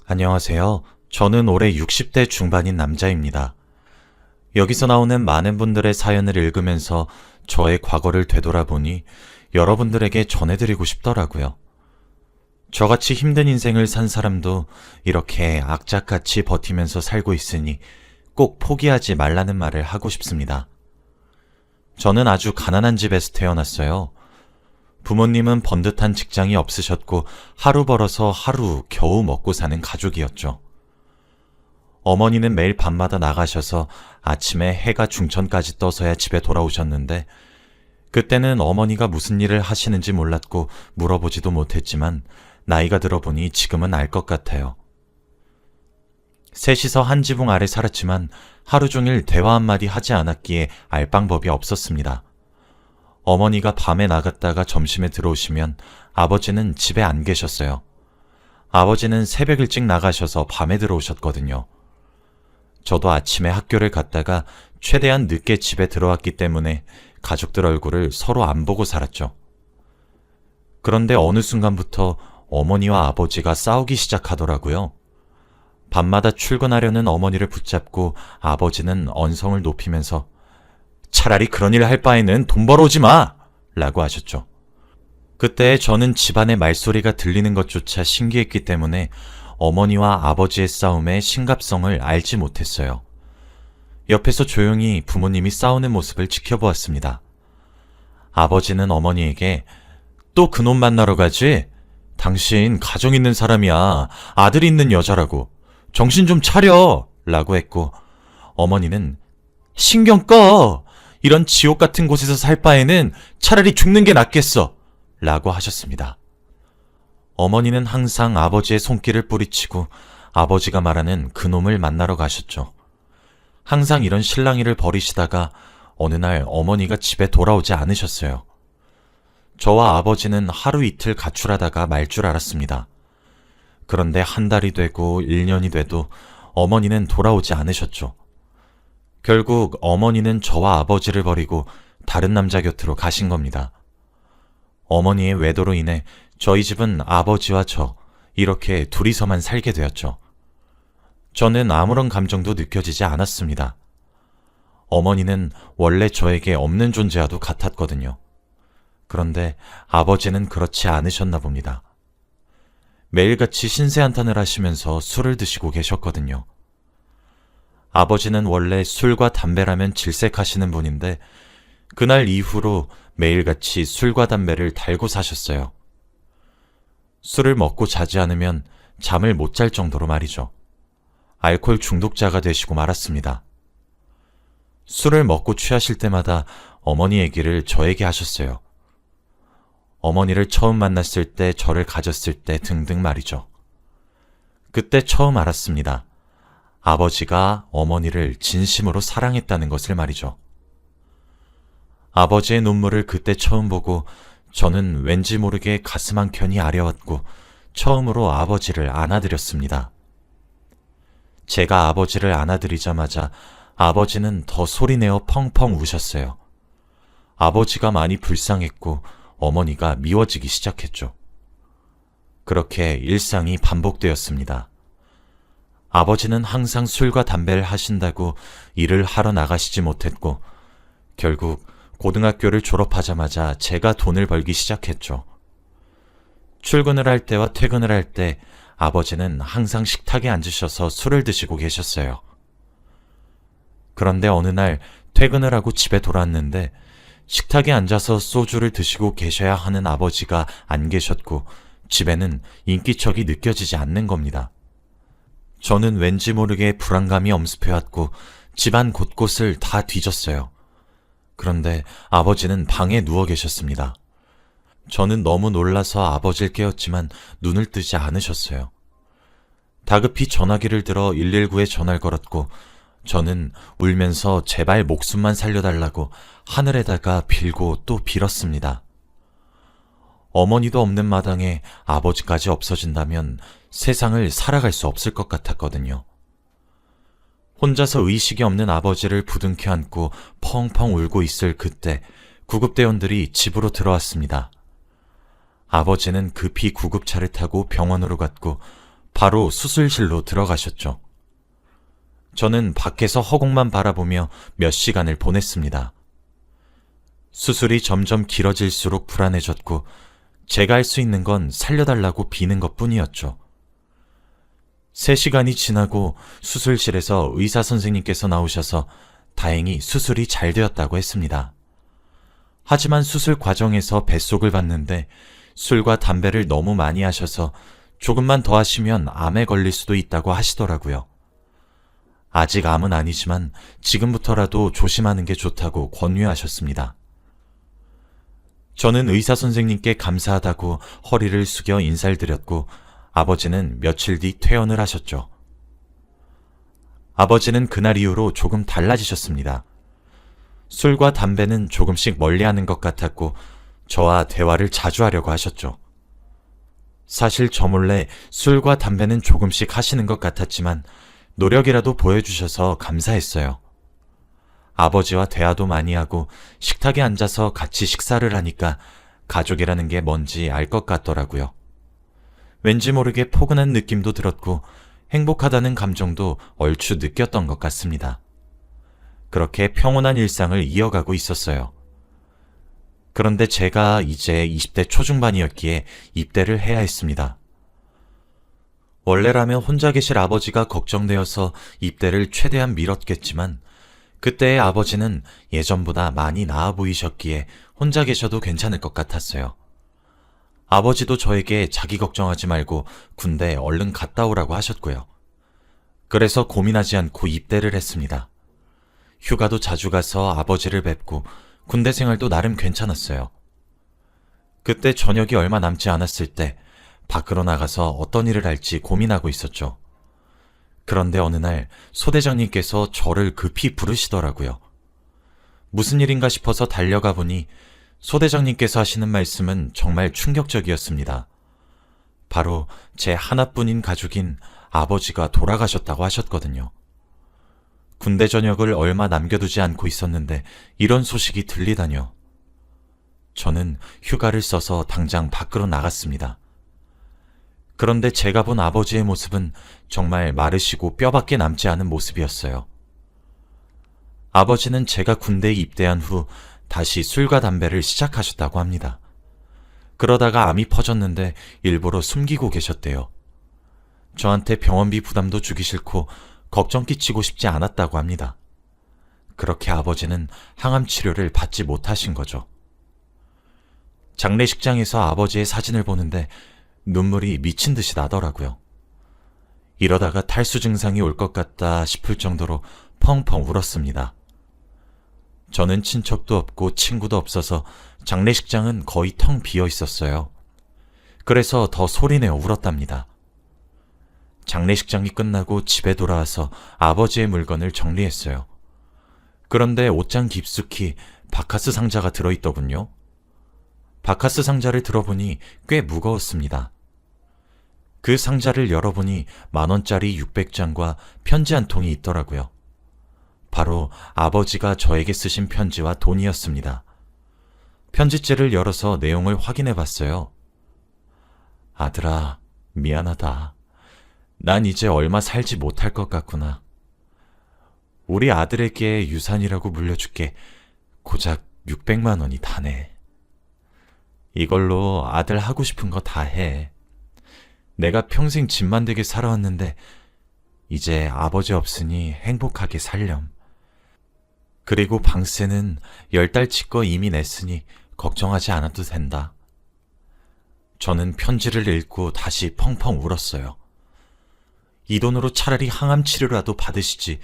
안녕하세요. 저는 올해 60대 중반인 남자입니다. 여기서 나오는 많은 분들의 사연을 읽으면서 저의 과거를 되돌아보니 여러분들에게 전해드리고 싶더라고요. 저같이 힘든 인생을 산 사람도 이렇게 악착같이 버티면서 살고 있으니 꼭 포기하지 말라는 말을 하고 싶습니다. 저는 아주 가난한 집에서 태어났어요. 부모님은 번듯한 직장이 없으셨고 하루 벌어서 하루 겨우 먹고 사는 가족이었죠. 어머니는 매일 밤마다 나가셔서 아침에 해가 중천까지 떠서야 집에 돌아오셨는데 그때는 어머니가 무슨 일을 하시는지 몰랐고 물어보지도 못했지만 나이가 들어보니 지금은 알 것 같아요. 셋이서 한 지붕 아래 살았지만 하루 종일 대화 한마디 하지 않았기에 알 방법이 없었습니다. 어머니가 밤에 나갔다가 점심에 들어오시면 아버지는 집에 안 계셨어요. 아버지는 새벽 일찍 나가셔서 밤에 들어오셨거든요. 저도 아침에 학교를 갔다가 최대한 늦게 집에 들어왔기 때문에 가족들 얼굴을 서로 안 보고 살았죠. 그런데 어느 순간부터 어머니와 아버지가 싸우기 시작하더라고요. 밤마다 출근하려는 어머니를 붙잡고 아버지는 언성을 높이면서 차라리 그런 일 할 바에는 돈 벌어오지 마! 라고 하셨죠. 그때 저는 집안의 말소리가 들리는 것조차 신기했기 때문에 어머니와 아버지의 싸움의 심각성을 알지 못했어요. 옆에서 조용히 부모님이 싸우는 모습을 지켜보았습니다. 아버지는 어머니에게 또 그놈 만나러 가지? 당신 가정 있는 사람이야. 아들 있는 여자라고. 정신 좀 차려! 라고 했고 어머니는 신경 꺼! 이런 지옥 같은 곳에서 살 바에는 차라리 죽는 게 낫겠어! 라고 하셨습니다. 어머니는 항상 아버지의 손길을 뿌리치고 아버지가 말하는 그놈을 만나러 가셨죠. 항상 이런 실랑이를 벌이시다가 어느 날 어머니가 집에 돌아오지 않으셨어요. 저와 아버지는 하루 이틀 가출하다가 말 줄 알았습니다. 그런데 한 달이 되고 1년이 돼도 어머니는 돌아오지 않으셨죠. 결국 어머니는 저와 아버지를 버리고 다른 남자 곁으로 가신 겁니다. 어머니의 외도로 인해 저희 집은 아버지와 저 이렇게 둘이서만 살게 되었죠. 저는 아무런 감정도 느껴지지 않았습니다. 어머니는 원래 저에게 없는 존재와도 같았거든요. 그런데 아버지는 그렇지 않으셨나 봅니다. 매일같이 신세한탄을 하시면서 술을 드시고 계셨거든요. 아버지는 원래 술과 담배라면 질색하시는 분인데 그날 이후로 매일같이 술과 담배를 달고 사셨어요. 술을 먹고 자지 않으면 잠을 못 잘 정도로 말이죠. 알코올 중독자가 되시고 말았습니다. 술을 먹고 취하실 때마다 어머니 얘기를 저에게 하셨어요. 어머니를 처음 만났을 때, 저를 가졌을 때 등등 말이죠. 그때 처음 알았습니다. 아버지가 어머니를 진심으로 사랑했다는 것을 말이죠. 아버지의 눈물을 그때 처음 보고 저는 왠지 모르게 가슴 한켠이 아려왔고 처음으로 아버지를 안아드렸습니다. 제가 아버지를 안아드리자마자 아버지는 더 소리내어 펑펑 우셨어요. 아버지가 많이 불쌍했고 어머니가 미워지기 시작했죠. 그렇게 일상이 반복되었습니다. 아버지는 항상 술과 담배를 하신다고 일을 하러 나가시지 못했고 결국 고등학교를 졸업하자마자 제가 돈을 벌기 시작했죠. 출근을 할 때와 퇴근을 할 때 아버지는 항상 식탁에 앉으셔서 술을 드시고 계셨어요. 그런데 어느 날 퇴근을 하고 집에 돌아왔는데 식탁에 앉아서 소주를 드시고 계셔야 하는 아버지가 안 계셨고 집에는 인기척이 느껴지지 않는 겁니다. 저는 왠지 모르게 불안감이 엄습해왔고 집안 곳곳을 다 뒤졌어요. 그런데 아버지는 방에 누워 계셨습니다. 저는 너무 놀라서 아버지를 깨웠지만 눈을 뜨지 않으셨어요. 다급히 전화기를 들어 119에 전화를 걸었고 저는 울면서 제발 목숨만 살려달라고 하늘에다가 빌고 또 빌었습니다. 어머니도 없는 마당에 아버지까지 없어진다면 세상을 살아갈 수 없을 것 같았거든요. 혼자서 의식이 없는 아버지를 부둥켜 안고 펑펑 울고 있을 그때 구급대원들이 집으로 들어왔습니다. 아버지는 급히 구급차를 타고 병원으로 갔고 바로 수술실로 들어가셨죠. 저는 밖에서 허공만 바라보며 몇 시간을 보냈습니다. 수술이 점점 길어질수록 불안해졌고 제가 할 수 있는 건 살려달라고 비는 것뿐이었죠. 3시간이 지나고 수술실에서 의사 선생님께서 나오셔서 다행히 수술이 잘 되었다고 했습니다. 하지만 수술 과정에서 뱃속을 봤는데 술과 담배를 너무 많이 하셔서 조금만 더 하시면 암에 걸릴 수도 있다고 하시더라고요. 아직 암은 아니지만 지금부터라도 조심하는 게 좋다고 권유하셨습니다. 저는 의사 선생님께 감사하다고 허리를 숙여 인사를 드렸고 아버지는 며칠 뒤 퇴원을 하셨죠. 아버지는 그날 이후로 조금 달라지셨습니다. 술과 담배는 조금씩 멀리하는 것 같았고 저와 대화를 자주 하려고 하셨죠. 사실 저 몰래 술과 담배는 조금씩 하시는 것 같았지만 노력이라도 보여주셔서 감사했어요. 아버지와 대화도 많이 하고 식탁에 앉아서 같이 식사를 하니까 가족이라는 게 뭔지 알 것 같더라고요. 왠지 모르게 포근한 느낌도 들었고 행복하다는 감정도 얼추 느꼈던 것 같습니다. 그렇게 평온한 일상을 이어가고 있었어요. 그런데 제가 이제 20대 초중반이었기에 입대를 해야 했습니다. 원래라면 혼자 계실 아버지가 걱정되어서 입대를 최대한 미뤘겠지만 그때의 아버지는 예전보다 많이 나아 보이셨기에 혼자 계셔도 괜찮을 것 같았어요. 아버지도 저에게 자기 걱정하지 말고 군대에 얼른 갔다 오라고 하셨고요. 그래서 고민하지 않고 입대를 했습니다. 휴가도 자주 가서 아버지를 뵙고 군대 생활도 나름 괜찮았어요. 그때 저녁이 얼마 남지 않았을 때 밖으로 나가서 어떤 일을 할지 고민하고 있었죠. 그런데 어느 날 소대장님께서 저를 급히 부르시더라고요. 무슨 일인가 싶어서 달려가 보니 소대장님께서 하시는 말씀은 정말 충격적이었습니다. 바로 제 하나뿐인 가족인 아버지가 돌아가셨다고 하셨거든요. 군대 전역을 얼마 남겨두지 않고 있었는데 이런 소식이 들리다뇨. 저는 휴가를 써서 당장 밖으로 나갔습니다. 그런데 제가 본 아버지의 모습은 정말 마르시고 뼈밖에 남지 않은 모습이었어요. 아버지는 제가 군대에 입대한 후 다시 술과 담배를 시작하셨다고 합니다. 그러다가 암이 퍼졌는데 일부러 숨기고 계셨대요. 저한테 병원비 부담도 주기 싫고 걱정 끼치고 싶지 않았다고 합니다. 그렇게 아버지는 항암 치료를 받지 못하신 거죠. 장례식장에서 아버지의 사진을 보는데 눈물이 미친 듯이 나더라고요. 이러다가 탈수 증상이 올 것 같다 싶을 정도로 펑펑 울었습니다. 저는 친척도 없고 친구도 없어서 장례식장은 거의 텅 비어 있었어요. 그래서 더 소리내어 울었답니다. 장례식장이 끝나고 집에 돌아와서 아버지의 물건을 정리했어요. 그런데 옷장 깊숙이 바카스 상자가 들어있더군요. 바카스 상자를 들어보니 꽤 무거웠습니다. 그 상자를 열어보니 10,000원짜리 600장과 편지 한 통이 있더라고요. 바로 아버지가 저에게 쓰신 편지와 돈이었습니다. 편지째를 열어서 내용을 확인해 봤어요. 아들아, 미안하다. 난 이제 얼마 살지 못할 것 같구나. 우리 아들에게 유산이라고 물려줄게. 고작 600만 원이 다네. 이걸로 아들 하고 싶은 거 다 해. 내가 평생 집만 되게 살아왔는데 이제 아버지 없으니 행복하게 살렴. 그리고 방세는 10달치 거 이미 냈으니 걱정하지 않아도 된다. 저는 편지를 읽고 다시 펑펑 울었어요. 이 돈으로 차라리 항암 치료라도 받으시지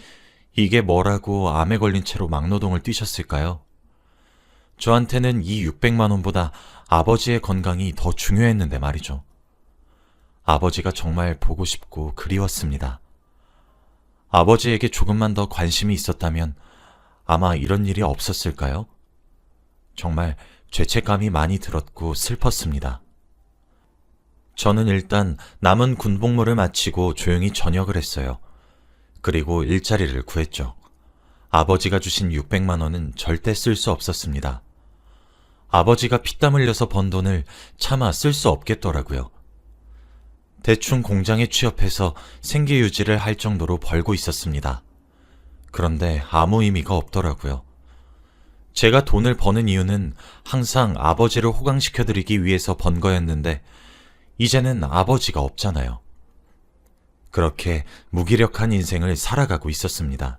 이게 뭐라고 암에 걸린 채로 막노동을 뛰셨을까요? 저한테는 이 600만 원보다 아버지의 건강이 더 중요했는데 말이죠. 아버지가 정말 보고 싶고 그리웠습니다. 아버지에게 조금만 더 관심이 있었다면 아마 이런 일이 없었을까요? 정말 죄책감이 많이 들었고 슬펐습니다. 저는 일단 남은 군복무를 마치고 조용히 전역을 했어요. 그리고 일자리를 구했죠. 아버지가 주신 600만 원은 절대 쓸 수 없었습니다. 아버지가 피땀 흘려서 번 돈을 차마 쓸 수 없겠더라고요. 대충 공장에 취업해서 생계 유지를 할 정도로 벌고 있었습니다. 그런데 아무 의미가 없더라고요. 제가 돈을 버는 이유는 항상 아버지를 호강시켜드리기 위해서 번 거였는데 이제는 아버지가 없잖아요. 그렇게 무기력한 인생을 살아가고 있었습니다.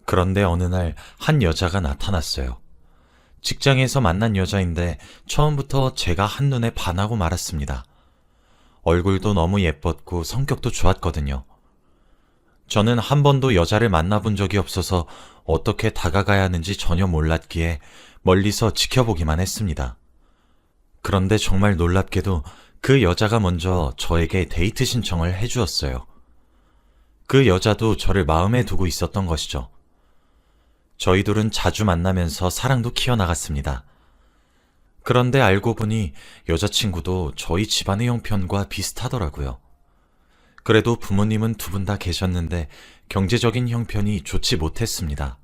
그런데 어느 날 한 여자가 나타났어요. 직장에서 만난 여자인데 처음부터 제가 한눈에 반하고 말았습니다. 얼굴도 너무 예뻤고 성격도 좋았거든요. 저는 한 번도 여자를 만나본 적이 없어서 어떻게 다가가야 하는지 전혀 몰랐기에 멀리서 지켜보기만 했습니다. 그런데 정말 놀랍게도 그 여자가 먼저 저에게 데이트 신청을 해주었어요. 그 여자도 저를 마음에 두고 있었던 것이죠. 저희 둘은 자주 만나면서 사랑도 키워나갔습니다. 그런데 알고 보니 여자친구도 저희 집안의 형편과 비슷하더라고요. 그래도 부모님은 두 분 다 계셨는데 경제적인 형편이 좋지 못했습니다.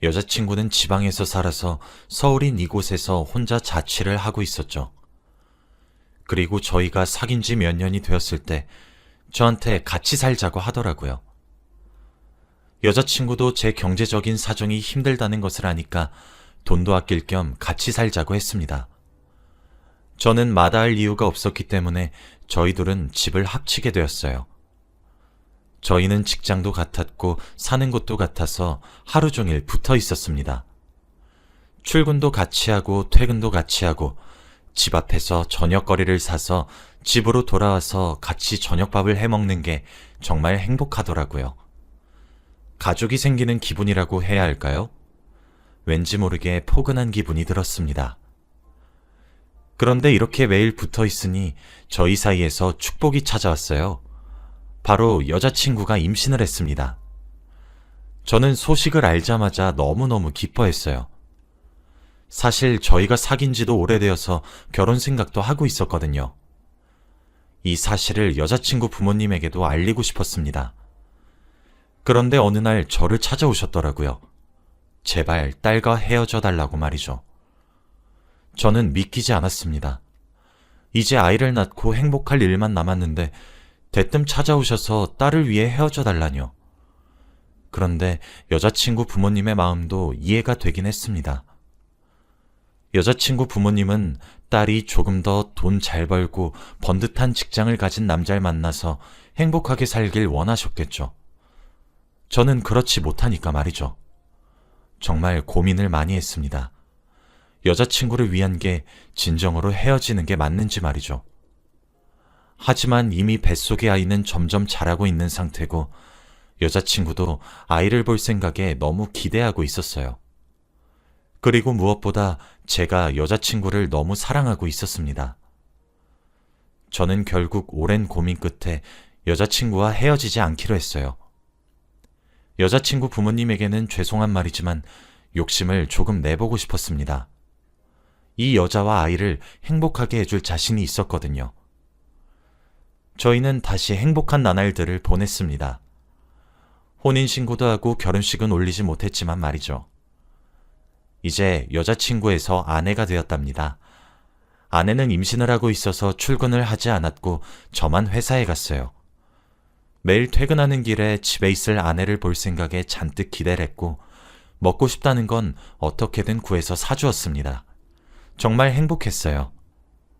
여자친구는 지방에서 살아서 서울인 이곳에서 혼자 자취를 하고 있었죠. 그리고 저희가 사귄 지 몇 년이 되었을 때 저한테 같이 살자고 하더라고요. 여자친구도 제 경제적인 사정이 힘들다는 것을 아니까 돈도 아낄 겸 같이 살자고 했습니다. 저는 마다할 이유가 없었기 때문에 저희 둘은 집을 합치게 되었어요. 저희는 직장도 같았고 사는 곳도 같아서 하루 종일 붙어 있었습니다. 출근도 같이 하고 퇴근도 같이 하고 집 앞에서 저녁거리를 사서 집으로 돌아와서 같이 저녁밥을 해먹는 게 정말 행복하더라고요. 가족이 생기는 기분이라고 해야 할까요? 왠지 모르게 포근한 기분이 들었습니다. 그런데 이렇게 매일 붙어 있으니 저희 사이에서 축복이 찾아왔어요. 바로 여자친구가 임신을 했습니다. 저는 소식을 알자마자 너무너무 기뻐했어요. 사실 저희가 사귄 지도 오래되어서 결혼 생각도 하고 있었거든요. 이 사실을 여자친구 부모님에게도 알리고 싶었습니다. 그런데 어느 날 저를 찾아오셨더라고요. 제발 딸과 헤어져 달라고 말이죠. 저는 믿기지 않았습니다. 이제 아이를 낳고 행복할 일만 남았는데 대뜸 찾아오셔서 딸을 위해 헤어져 달라뇨. 그런데 여자친구 부모님의 마음도 이해가 되긴 했습니다. 여자친구 부모님은 딸이 조금 더 돈 잘 벌고 번듯한 직장을 가진 남자를 만나서 행복하게 살길 원하셨겠죠. 저는 그렇지 못하니까 말이죠. 정말 고민을 많이 했습니다. 여자친구를 위한 게 진정으로 헤어지는 게 맞는지 말이죠. 하지만 이미 뱃속의 아이는 점점 자라고 있는 상태고 여자친구도 아이를 볼 생각에 너무 기대하고 있었어요. 그리고 무엇보다 제가 여자친구를 너무 사랑하고 있었습니다. 저는 결국 오랜 고민 끝에 여자친구와 헤어지지 않기로 했어요. 여자친구 부모님에게는 죄송한 말이지만 욕심을 조금 내보고 싶었습니다. 이 여자와 아이를 행복하게 해줄 자신이 있었거든요. 저희는 다시 행복한 나날들을 보냈습니다. 혼인신고도 하고 결혼식은 올리지 못했지만 말이죠. 이제 여자친구에서 아내가 되었답니다. 아내는 임신을 하고 있어서 출근을 하지 않았고 저만 회사에 갔어요. 매일 퇴근하는 길에 집에 있을 아내를 볼 생각에 잔뜩 기대를 했고 먹고 싶다는 건 어떻게든 구해서 사주었습니다. 정말 행복했어요.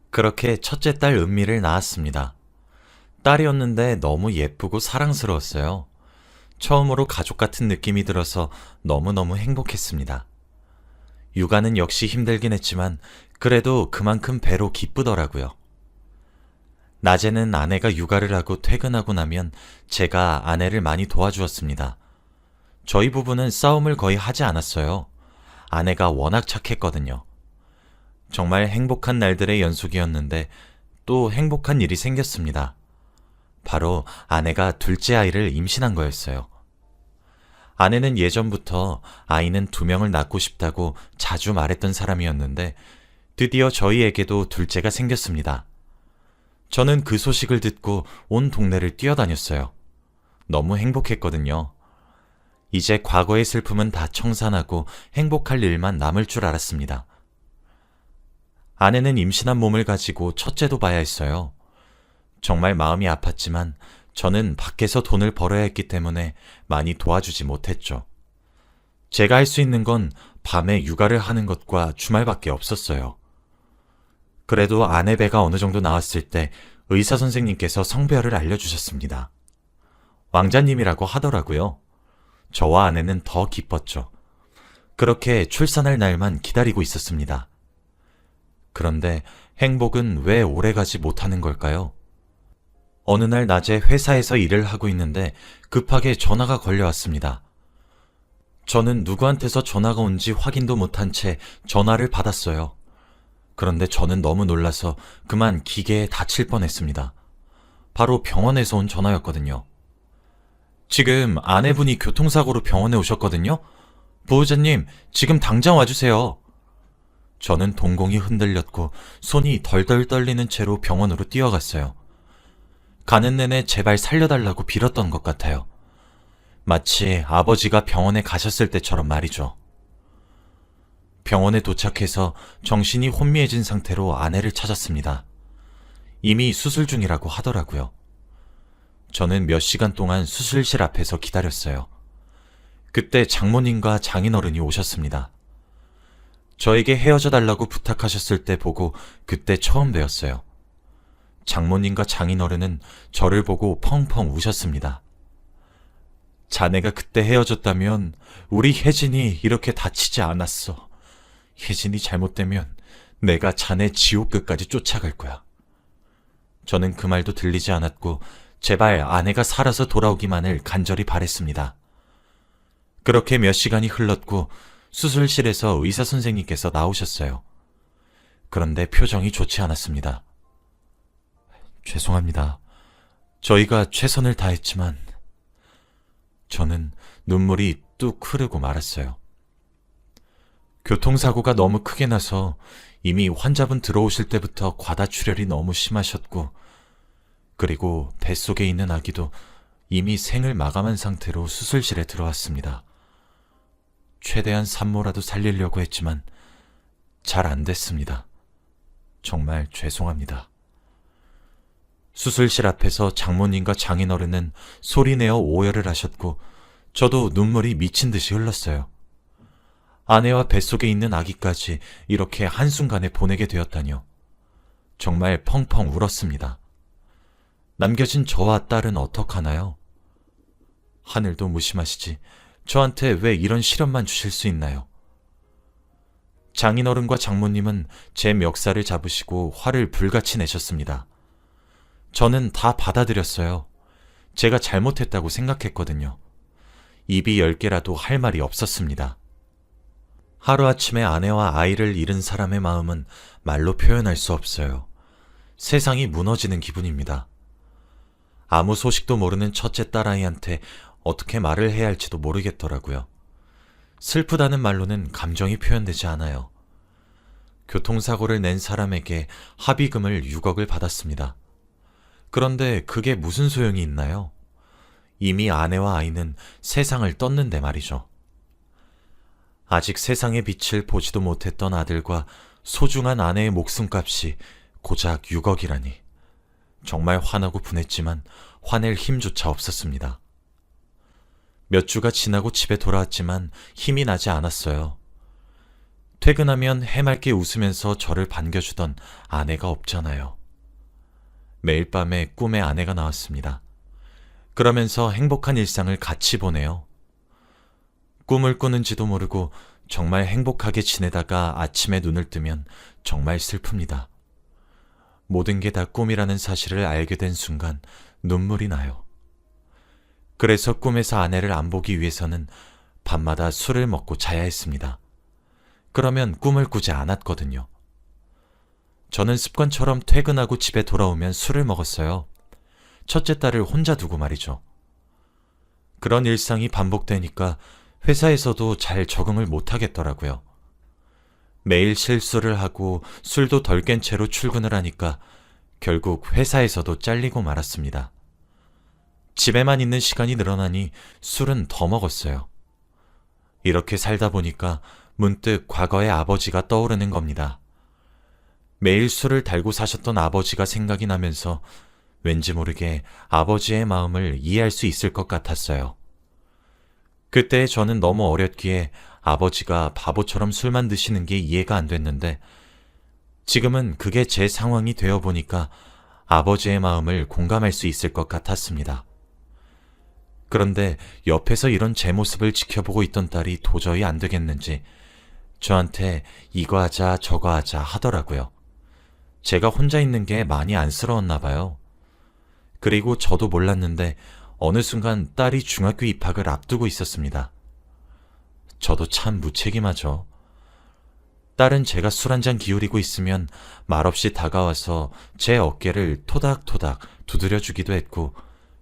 그렇게 첫째 딸 은미를 낳았습니다. 딸이었는데 너무 예쁘고 사랑스러웠어요. 처음으로 가족 같은 느낌이 들어서 너무너무 행복했습니다. 육아는 역시 힘들긴 했지만 그래도 그만큼 배로 기쁘더라고요. 낮에는 아내가 육아를 하고 퇴근하고 나면 제가 아내를 많이 도와주었습니다. 저희 부부는 싸움을 거의 하지 않았어요. 아내가 워낙 착했거든요. 정말 행복한 날들의 연속이었는데 또 행복한 일이 생겼습니다. 바로 아내가 둘째 아이를 임신한 거였어요. 아내는 예전부터 아이는 2명을 낳고 싶다고 자주 말했던 사람이었는데 드디어 저희에게도 둘째가 생겼습니다. 저는 그 소식을 듣고 온 동네를 뛰어다녔어요. 너무 행복했거든요. 이제 과거의 슬픔은 다 청산하고 행복할 일만 남을 줄 알았습니다. 아내는 임신한 몸을 가지고 첫째도 봐야 했어요. 정말 마음이 아팠지만 저는 밖에서 돈을 벌어야 했기 때문에 많이 도와주지 못했죠. 제가 할 수 있는 건 밤에 육아를 하는 것과 주말밖에 없었어요. 그래도 아내 배가 어느 정도 나왔을 때 의사 선생님께서 성별을 알려주셨습니다. 왕자님이라고 하더라고요. 저와 아내는 더 기뻤죠. 그렇게 출산할 날만 기다리고 있었습니다. 그런데 행복은 왜 오래가지 못하는 걸까요? 어느 날 낮에 회사에서 일을 하고 있는데 급하게 전화가 걸려왔습니다. 저는 누구한테서 전화가 온지 확인도 못한 채 전화를 받았어요. 그런데 저는 너무 놀라서 그만 기계에 다칠 뻔했습니다. 바로 병원에서 온 전화였거든요. 지금 아내분이 교통사고로 병원에 오셨거든요. 보호자님, 지금 당장 와주세요. 저는 동공이 흔들렸고 손이 덜덜 떨리는 채로 병원으로 뛰어갔어요. 가는 내내 제발 살려달라고 빌었던 것 같아요. 마치 아버지가 병원에 가셨을 때처럼 말이죠. 병원에 도착해서 정신이 혼미해진 상태로 아내를 찾았습니다. 이미 수술 중이라고 하더라고요. 저는 몇 시간 동안 수술실 앞에서 기다렸어요. 그때 장모님과 장인어른이 오셨습니다. 저에게 헤어져 달라고 부탁하셨을 때 보고 그때 처음 뵈었어요. 장모님과 장인어른은 저를 보고 펑펑 우셨습니다. 자네가 그때 헤어졌다면 우리 혜진이 이렇게 다치지 않았어. 혜진이 잘못되면 내가 자네 지옥 끝까지 쫓아갈 거야. 저는 그 말도 들리지 않았고 제발 아내가 살아서 돌아오기만을 간절히 바랬습니다. 그렇게 몇 시간이 흘렀고 수술실에서 의사 선생님께서 나오셨어요. 그런데 표정이 좋지 않았습니다. 죄송합니다. 저희가 최선을 다했지만 저는 눈물이 뚝 흐르고 말았어요. 교통사고가 너무 크게 나서 이미 환자분 들어오실 때부터 과다출혈이 너무 심하셨고 그리고 뱃속에 있는 아기도 이미 생을 마감한 상태로 수술실에 들어왔습니다. 최대한 산모라도 살리려고 했지만 잘 안 됐습니다. 정말 죄송합니다. 수술실 앞에서 장모님과 장인어른은 소리내어 오열을 하셨고 저도 눈물이 미친 듯이 흘렀어요. 아내와 뱃속에 있는 아기까지 이렇게 한순간에 보내게 되었다니요. 정말 펑펑 울었습니다. 남겨진 저와 딸은 어떡하나요? 하늘도 무심하시지 저한테 왜 이런 시련만 주실 수 있나요? 장인어른과 장모님은 제 멱살을 잡으시고 화를 불같이 내셨습니다. 저는 다 받아들였어요. 제가 잘못했다고 생각했거든요. 입이 10개라도 할 말이 없었습니다. 하루아침에 아내와 아이를 잃은 사람의 마음은 말로 표현할 수 없어요. 세상이 무너지는 기분입니다. 아무 소식도 모르는 첫째 딸아이한테 어떻게 말을 해야 할지도 모르겠더라고요. 슬프다는 말로는 감정이 표현되지 않아요. 교통사고를 낸 사람에게 합의금을 6억을 받았습니다. 그런데 그게 무슨 소용이 있나요? 이미 아내와 아이는 세상을 떴는데 말이죠. 아직 세상의 빛을 보지도 못했던 아들과 소중한 아내의 목숨값이 고작 6억이라니. 정말 화나고 분했지만 화낼 힘조차 없었습니다. 몇 주가 지나고 집에 돌아왔지만 힘이 나지 않았어요. 퇴근하면 해맑게 웃으면서 저를 반겨주던 아내가 없잖아요. 매일 밤에 꿈에 아내가 나왔습니다. 그러면서 행복한 일상을 같이 보내요. 꿈을 꾸는지도 모르고 정말 행복하게 지내다가 아침에 눈을 뜨면 정말 슬픕니다. 모든 게 다 꿈이라는 사실을 알게 된 순간 눈물이 나요. 그래서 꿈에서 아내를 안 보기 위해서는 밤마다 술을 먹고 자야 했습니다. 그러면 꿈을 꾸지 않았거든요. 저는 습관처럼 퇴근하고 집에 돌아오면 술을 먹었어요. 첫째 딸을 혼자 두고 말이죠. 그런 일상이 반복되니까 회사에서도 잘 적응을 못하겠더라고요. 매일 실수를 하고 술도 덜 깬 채로 출근을 하니까 결국 회사에서도 잘리고 말았습니다. 집에만 있는 시간이 늘어나니 술은 더 먹었어요. 이렇게 살다 보니까 문득 과거의 아버지가 떠오르는 겁니다. 매일 술을 달고 사셨던 아버지가 생각이 나면서 왠지 모르게 아버지의 마음을 이해할 수 있을 것 같았어요. 그때 저는 너무 어렸기에 아버지가 바보처럼 술만 드시는 게 이해가 안 됐는데 지금은 그게 제 상황이 되어 보니까 아버지의 마음을 공감할 수 있을 것 같았습니다. 그런데 옆에서 이런 제 모습을 지켜보고 있던 딸이 도저히 안 되겠는지 저한테 이거 하자 저거 하자 하더라고요. 제가 혼자 있는 게 많이 안쓰러웠나 봐요. 그리고 저도 몰랐는데 어느 순간 딸이 중학교 입학을 앞두고 있었습니다. 저도 참 무책임하죠. 딸은 제가 술 한잔 기울이고 있으면 말없이 다가와서 제 어깨를 토닥토닥 두드려주기도 했고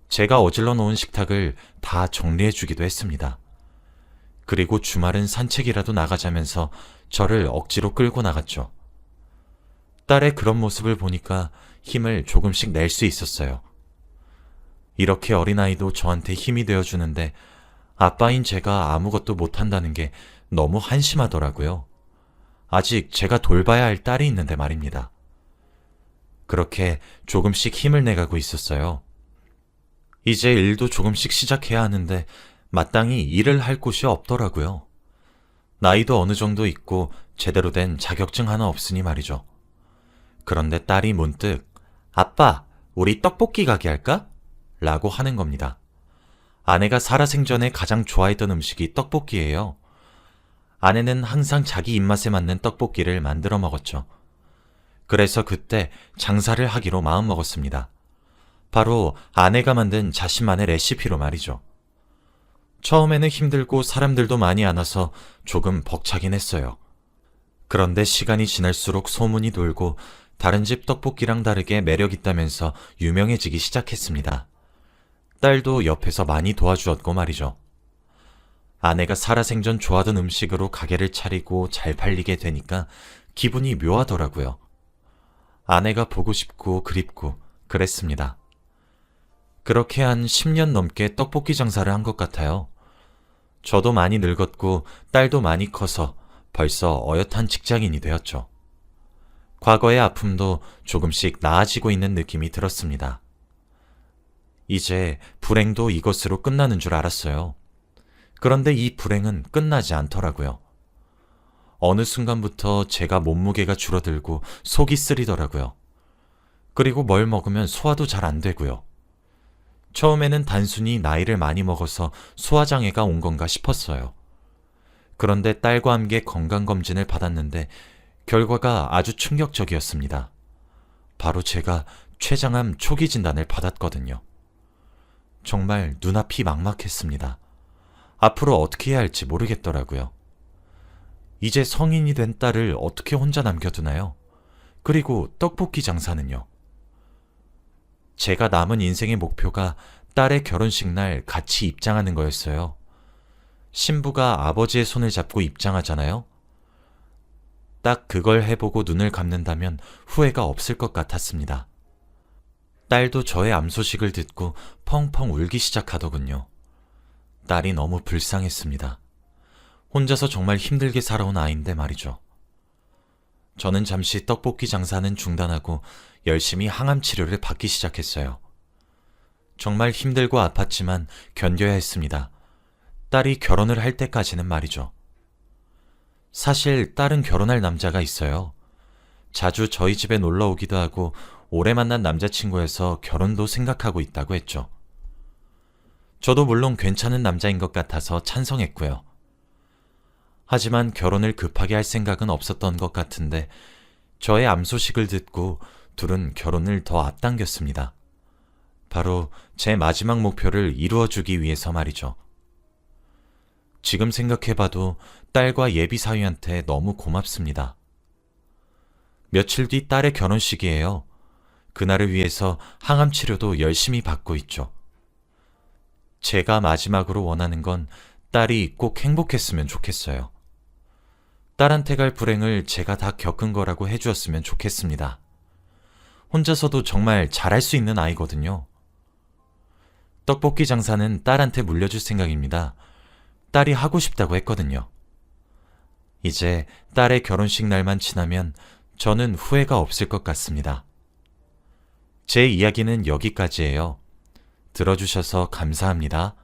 제가 어질러 놓은 식탁을 다 정리해주기도 했습니다. 그리고 주말은 산책이라도 나가자면서 저를 억지로 끌고 나갔죠. 딸의 그런 모습을 보니까 힘을 조금씩 낼 수 있었어요. 이렇게 어린아이도 저한테 힘이 되어주는데 아빠인 제가 아무것도 못한다는 게 너무 한심하더라고요. 아직 제가 돌봐야 할 딸이 있는데 말입니다. 그렇게 조금씩 힘을 내가고 있었어요. 이제 일도 조금씩 시작해야 하는데 마땅히 일을 할 곳이 없더라고요. 나이도 어느 정도 있고 제대로 된 자격증 하나 없으니 말이죠. 그런데 딸이 문득 아빠, 우리 떡볶이 가게 할까? 라고 하는 겁니다. 아내가 살아생전에 가장 좋아했던 음식이 떡볶이예요. 아내는 항상 자기 입맛에 맞는 떡볶이를 만들어 먹었죠. 그래서 그때 장사를 하기로 마음먹었습니다. 바로 아내가 만든 자신만의 레시피로 말이죠. 처음에는 힘들고 사람들도 많이 안 와서 조금 벅차긴 했어요. 그런데 시간이 지날수록 소문이 돌고 다른 집 떡볶이랑 다르게 매력 있다면서 유명해지기 시작했습니다. 딸도 옆에서 많이 도와주었고 말이죠. 아내가 살아생전 좋아하던 음식으로 가게를 차리고 잘 팔리게 되니까 기분이 묘하더라고요. 아내가 보고 싶고 그립고 그랬습니다. 그렇게 한 10년 넘게 떡볶이 장사를 한 것 같아요. 저도 많이 늙었고 딸도 많이 커서 벌써 어엿한 직장인이 되었죠. 과거의 아픔도 조금씩 나아지고 있는 느낌이 들었습니다. 이제 불행도 이것으로 끝나는 줄 알았어요. 그런데 이 불행은 끝나지 않더라고요. 어느 순간부터 제가 몸무게가 줄어들고 속이 쓰리더라고요. 그리고 뭘 먹으면 소화도 잘 안 되고요. 처음에는 단순히 나이를 많이 먹어서 소화장애가 온 건가 싶었어요. 그런데 딸과 함께 건강검진을 받았는데 결과가 아주 충격적이었습니다. 바로 제가 췌장암 초기 진단을 받았거든요. 정말 눈앞이 막막했습니다. 앞으로 어떻게 해야 할지 모르겠더라고요. 이제 성인이 된 딸을 어떻게 혼자 남겨두나요? 그리고 떡볶이 장사는요? 제가 남은 인생의 목표가 딸의 결혼식 날 같이 입장하는 거였어요. 신부가 아버지의 손을 잡고 입장하잖아요. 딱 그걸 해보고 눈을 감는다면 후회가 없을 것 같았습니다. 딸도 저의 암 소식을 듣고 펑펑 울기 시작하더군요. 딸이 너무 불쌍했습니다. 혼자서 정말 힘들게 살아온 아이인데 말이죠. 저는 잠시 떡볶이 장사는 중단하고 열심히 항암 치료를 받기 시작했어요. 정말 힘들고 아팠지만 견뎌야 했습니다. 딸이 결혼을 할 때까지는 말이죠. 사실 딸은 결혼할 남자가 있어요. 자주 저희 집에 놀러 오기도 하고 오래 만난 남자친구여서 결혼도 생각하고 있다고 했죠. 저도 물론 괜찮은 남자인 것 같아서 찬성했고요. 하지만 결혼을 급하게 할 생각은 없었던 것 같은데 저의 암 소식을 듣고 둘은 결혼을 더 앞당겼습니다. 바로 제 마지막 목표를 이루어주기 위해서 말이죠. 지금 생각해봐도 딸과 예비 사위한테 너무 고맙습니다. 며칠 뒤 딸의 결혼식이에요. 그날을 위해서 항암 치료도 열심히 받고 있죠. 제가 마지막으로 원하는 건 딸이 꼭 행복했으면 좋겠어요. 딸한테 갈 불행을 제가 다 겪은 거라고 해주었으면 좋겠습니다. 혼자서도 정말 잘할 수 있는 아이거든요. 떡볶이 장사는 딸한테 물려줄 생각입니다. 딸이 하고 싶다고 했거든요. 이제 딸의 결혼식 날만 지나면 저는 후회가 없을 것 같습니다. 제 이야기는 여기까지예요. 들어주셔서 감사합니다.